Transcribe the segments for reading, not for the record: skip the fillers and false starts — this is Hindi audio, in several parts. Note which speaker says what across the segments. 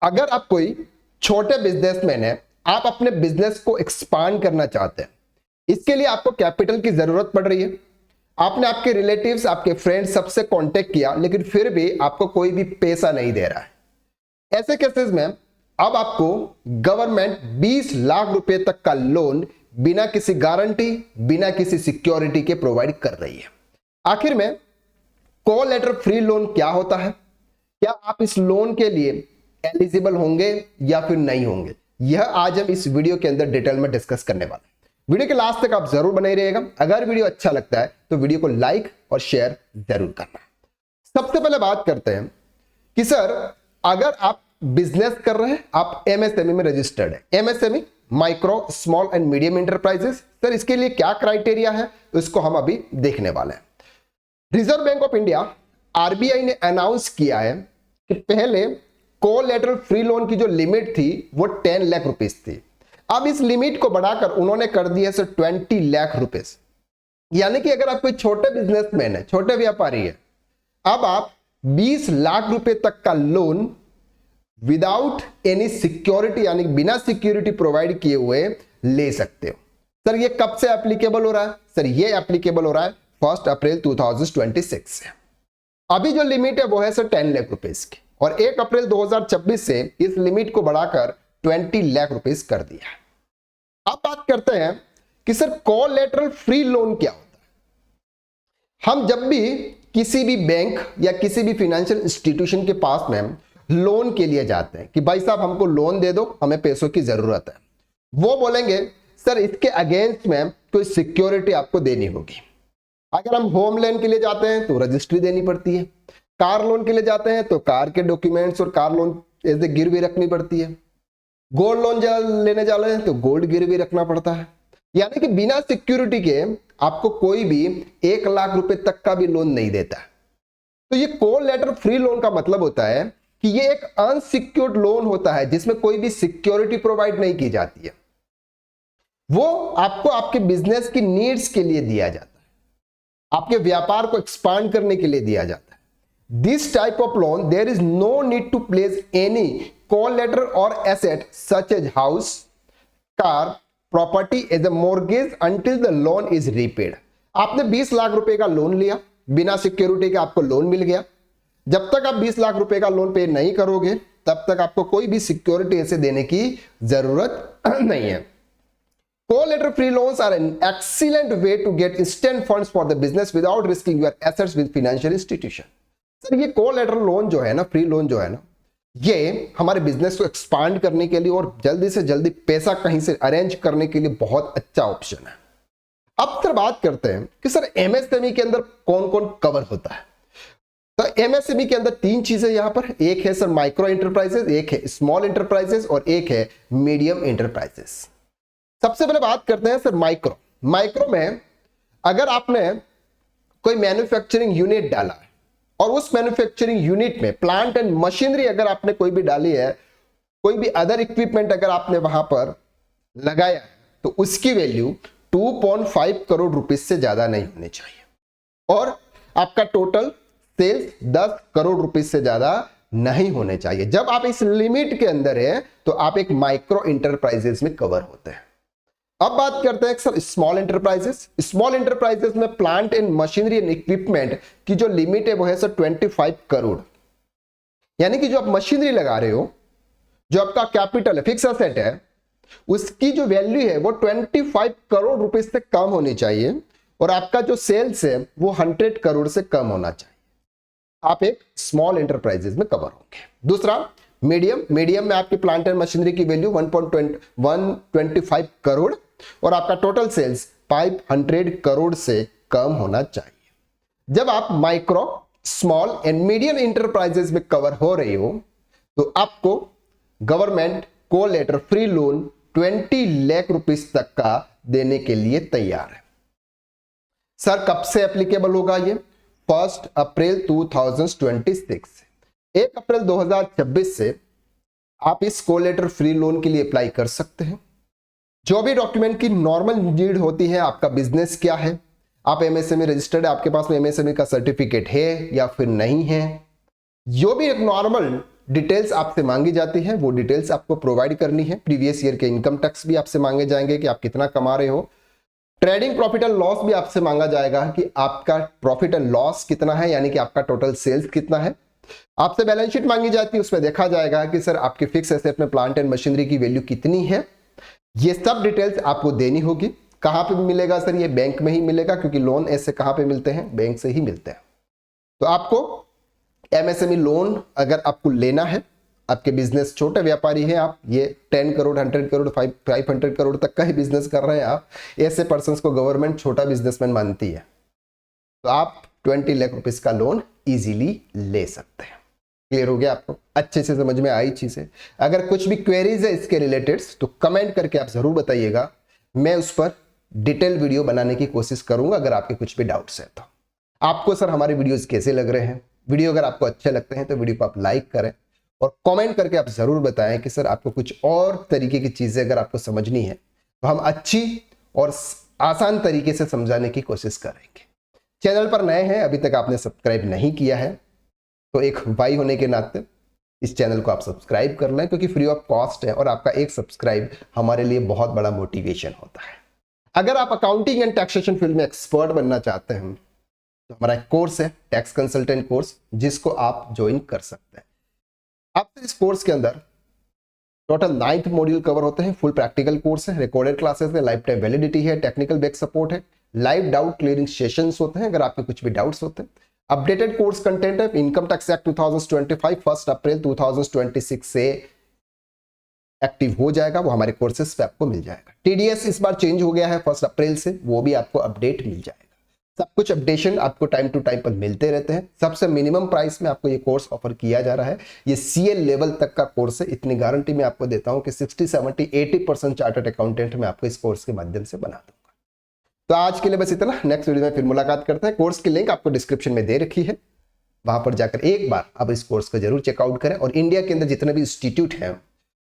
Speaker 1: अगर आप कोई छोटे बिजनेसमैन है, आप अपने बिजनेस को एक्सपांड करना चाहते हैं, इसके लिए आपको कैपिटल की जरूरत पड़ रही है। आपने आपके रिलेटिव्स, आपके फ्रेंड्स सबसे कांटेक्ट किया, लेकिन फिर भी आपको कोई भी पैसा नहीं दे रहा है। ऐसे केसेस में अब आपको गवर्नमेंट 20 लाख रुपए तक का लोन बिना किसी गारंटी, बिना किसी सिक्योरिटी के प्रोवाइड कर रही है। आखिर में कोलैटरल फ्री लोन क्या होता है, क्या आप इस लोन के लिए एलिजिबल होंगे या फिर नहीं होंगे, यह आज हम इस वीडियो के अंदर डिटेल में डिस्कस करने वाले हैं। वीडियो के लास्ट तक आप जरूर बने रहिएगा। अगर वीडियो अच्छा लगता है तो वीडियो को लाइक और शेयर जरूर करना। सबसे पहले बात करते हैं कि सर अगर आप बिजनेस कर रहे हैं, आप एमएसएमई में रजिस्टर्ड है, MSME micro small and medium enterprises, sir इसके लिए क्या क्राइटेरिया है इसको हम अभी देखने वाले हैं। Reserve bank of India RBI ने अनाउंस किया है कि पहले कोलैटरल फ्री लोन की जो लिमिट थी वो 10 लाख रुपीस थी। अब इस लिमिट को बढ़ाकर उन्होंने कर दिया सर 20 लाख रुपीस। यानी कि अगर आप कोई छोटे बिजनेसमैन है, छोटे व्यापारी है, अब आप 20 लाख रुपए तक का लोन विदाउट एनी सिक्योरिटी, यानी बिना सिक्योरिटी प्रोवाइड किए हुए ले सकते हो। सर ये कब से एप्लीकेबल हो रहा है? सर ये एप्लीकेबल हो रहा है 1 अप्रैल 2026 से। अभी जो लिमिट है वो है सर 10 लाख रुपीस की, और 1 अप्रैल 2026 से इस लिमिट को बढ़ाकर 20 लाख रुपीस कर दिया। अब बात करते हैं कि सर कोलैटरल फ्री लोन क्या होता है। हम जब भी किसी भी बैंक या किसी भी फाइनेंशियल इंस्टीट्यूशन के पास में लोन के लिए जाते हैं कि भाई साहब हमको लोन दे दो, हमें पैसों की जरूरत है, वो बोलेंगे सर इसके अगेंस्ट में कोई सिक्योरिटी आपको देनी होगी। अगर हम होम लोन के लिए जाते हैं तो रजिस्ट्री देनी पड़ती है, कार लोन के लिए जाते हैं तो कार के डॉक्यूमेंट्स और कार लोन ऐसे गिरवी रखनी पड़ती है, गोल्ड लोन लेने जा रहे हैं तो गोल्ड गिरवी रखना पड़ता है। यानी कि बिना सिक्योरिटी के आपको कोई भी 1 लाख रुपए तक का भी लोन नहीं देता। तो ये कोलैटरल फ्री लोन का मतलब होता है कि ये एक अनसिक्योर्ड लोन होता है जिसमें कोई भी सिक्योरिटी प्रोवाइड नहीं की जाती है। वो आपको आपके बिजनेस की नीड्स के लिए दिया जाता है, आपके व्यापार को एक्सपांड करने के लिए दिया जाता है। This type of loan there is no need to place any collateral or asset such as house, car, property as a mortgage until the loan is repaid। आपने 20 लाख रुपए का लोन लिया, बिना सिक्योरिटी के आपको लोन मिल गया। जब तक आप 20 लाख रुपए का लोन पे नहीं करोगे तब तक आपको कोई भी सिक्योरिटी ऐसे देने की जरूरत नहीं है। Collateral free loans are an excellent way to get instant funds for the business without risking your assets with financial institution। Sir ये collateral लोन जो है ना, फ्री लोन जो है ना, ये हमारे बिजनेस को एक्सपांड करने के लिए और जल्दी से जल्दी पैसा कहीं से अरेंज करने के लिए बहुत अच्छा ऑप्शन है। अब सर बात करते हैं कि सर एमएसएमई के अंदर कौन कौन कवर होता है। तो एमएसएमई के अंदर 3 चीजें यहां पर, एक है सर माइक्रो एंटरप्राइजेस, एक है स्मॉल एंटरप्राइजेस और एक है मीडियम एंटरप्राइजेस। सबसे पहले बात करते हैं सर माइक्रो। माइक्रो में अगर आपने कोई मैन्युफैक्चरिंग यूनिट डाला और उस मैन्युफैक्चरिंग यूनिट में प्लांट एंड मशीनरी अगर आपने कोई भी डाली है, कोई भी अदर इक्विपमेंट अगर आपने वहां पर लगाया है, तो उसकी वैल्यू 2.5 करोड़ रुपए से ज्यादा नहीं होनी चाहिए और आपका टोटल सेल्स 10 करोड़ रुपए से ज्यादा नहीं होने चाहिए। जब आप इस लिमिट के अंदर है तो आप एक माइक्रो एंटरप्राइजेस में कवर होते हैं। अब बात करते हैं sir small enterprises. Small enterprises में plant and machinery and equipment की जो लिमिट है वो है सर 25 करोड़। यानी कि जो आप मशीनरी लगा रहे हो, जो आपका कैपिटल है, फिक्स एसेट है, उसकी जो वैल्यू है वो 25 करोड़ रुपए से कम होनी चाहिए और आपका जो सेल्स है वो 100 करोड़ से कम होना चाहिए। आप एक स्मॉल एंटरप्राइजेस में कवर होंगे। दूसरा मीडियम में आपकी प्लांट एंड मशीनरी की वैल्यू 125 करोड़ और आपका टोटल सेल्स 500 करोड़ से कम होना चाहिए। जब आप micro, small and medium enterprises में कवर हो रही हो तो आपको government collateral free loan 20 lakh rupees तक का देने के लिए तैयार है। सर कब से एप्लीकेबल होगा ये? 1 अप्रैल 2026। 1 अप्रैल 2026 से आप इस कोलैटरल फ्री लोन के लिए अप्लाई कर सकते हैं। जो भी डॉक्यूमेंट की नॉर्मल नीड होती है, आपका बिजनेस क्या है, आप एमएसएमई रजिस्टर्ड है, आपके पास में एमएसएमई का सर्टिफिकेट है या फिर नहीं है, जो भी एक नॉर्मल डिटेल्स आपसे मांगी जाती है वो डिटेल्स आपको प्रोवाइड करनी है। प्रीवियस ईयर के इनकम टैक्स भी आपसे मांगे जाएंगे कि आप कितना कमा रहे हो। ट्रेडिंग प्रॉफिट एंड लॉस भी आपसे मांगा जाएगा कि आपका प्रॉफिट एंड लॉस कितना है, यानी कि आपका टोटल सेल्स कितना है। आपसे बैलेंस शीट मांगी जाती है, उसमें देखा जाएगा कि सर आपके फिक्स एसेट में प्लांट एंड मशीनरी की वैल्यू कितनी है। ये सब डिटेल्स आपको देनी होगी। कहां पे मिलेगा सर? ये बैंक में ही मिलेगा, क्योंकि लोन ऐसे कहां पे मिलते हैं? बैंक से ही मिलते हैं। तो आपको एमएसएमई लोन अगर आपको लेना है, आपके बिजनेस छोटे व्यापारी हैं आप, ये 10 करोड़ 100 करोड़ 500 करोड़ तक का ही बिजनेस कर रहे हैं आप, ऐसे पर्संस को गवर्नमेंट छोटा बिजनेसमैन मानती है, तो आप 20 लाख रुपीस का लोन इजीली ले सकते हैं। क्लियर हो गया आपको? अच्छे से समझ में आई चीजें? अगर कुछ भी क्वेरीज है इसके रिलेटेड तो कमेंट करके आप जरूर बताइएगा, मैं उस पर डिटेल वीडियो बनाने की कोशिश करूंगा। अगर आपके कुछ भी डाउट्स है तो आपको सर हमारे वीडियोस कैसे लग रहे हैं? वीडियो अगर आपको अच्छे लगते हैं तो वीडियो को आप लाइक करें और कमेंट करके आप जरूर बताएं कि सर आपको कुछ और तरीके की चीजें अगर आपको समझनी है तो हम अच्छी और आसान तरीके से समझाने की कोशिश करेंगे। चैनल पर नए हैं, अभी तक आपने सब्सक्राइब नहीं किया है, तो एक भाई होने के नाते इस चैनल को आप सब्सक्राइब कर लें, क्योंकि फ्री ऑफ कॉस्ट है और आपका एक सब्सक्राइब हमारे लिए बहुत बड़ा मोटिवेशन होता है। अगर आप अकाउंटिंग एंड टैक्सेशन फील्ड में एक्सपर्ट बनना चाहते हैं तो हमारा एक कोर्स है, टैक्स कंसल्टेंट कोर्स, जिसको आप ज्वाइन कर सकते हैं। आपसे इस कोर्स के अंदर टोटल 9 मॉड्यूल कवर होते हैं। फुल प्रैक्टिकल कोर्स है, रिकॉर्डेड क्लासेस है, लाइफ टाइम वैलिडिटी है, टेक्निकल बैक सपोर्ट है, लाइव डाउट क्लियरिंग सेशंस होते हैं अगर आपके कुछ भी डाउट्स होते हैं। अपडेटेड कोर्स कंटेंट है। इनकम टैक्स एक्ट 2025 1 अप्रैल 2026 से एक्टिव हो जाएगा, वो हमारे कोर्सेस पे आपको मिल जाएगा। टीडीएस इस बार चेंज हो गया है 1 अप्रैल से, वो भी आपको अपडेट मिल जाएगा। सब कुछ अपडेशन आपको टाइम टू टाइम पर मिलते रहते हैं। सबसे मिनिमम प्राइस में आपको ये कोर्स ऑफर किया जा रहा है। ये सीए लेवल तक का कोर्स है। इतनी गारंटी मैं आपको देता हूं कि 60, 70, 80% चार्टर्ड अकाउंटेंट मैं आपको इस कोर्स के माध्यम से बना दूंगा। तो आज के लिए बस इतना। नेक्स्ट वीडियो में फिर मुलाकात करते हैं। कोर्स की लिंक आपको डिस्क्रिप्शन में दे रखी है, वहां पर जाकर एक बार आप इस कोर्स को जरूर चेकआउट करें और इंडिया के अंदर जितने भी इंस्टीट्यूट हैं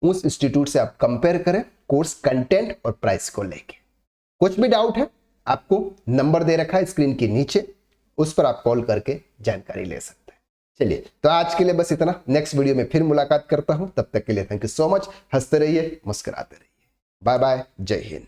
Speaker 1: उस इंस्टीट्यूट से आप कंपेयर करें कोर्स कंटेंट और प्राइस को लेके। कुछ भी डाउट है, आपको नंबर दे रखा है स्क्रीन के नीचे, उस पर आप कॉल करके जानकारी ले सकते हैं। चलिए, तो आज के लिए बस इतना। नेक्स्ट वीडियो में फिर मुलाकात करता हूं, तब तक के लिए थैंक यू सो मच। हंसते रहिए, मुस्कुराते रहिए। बाय बाय, जय हिंद।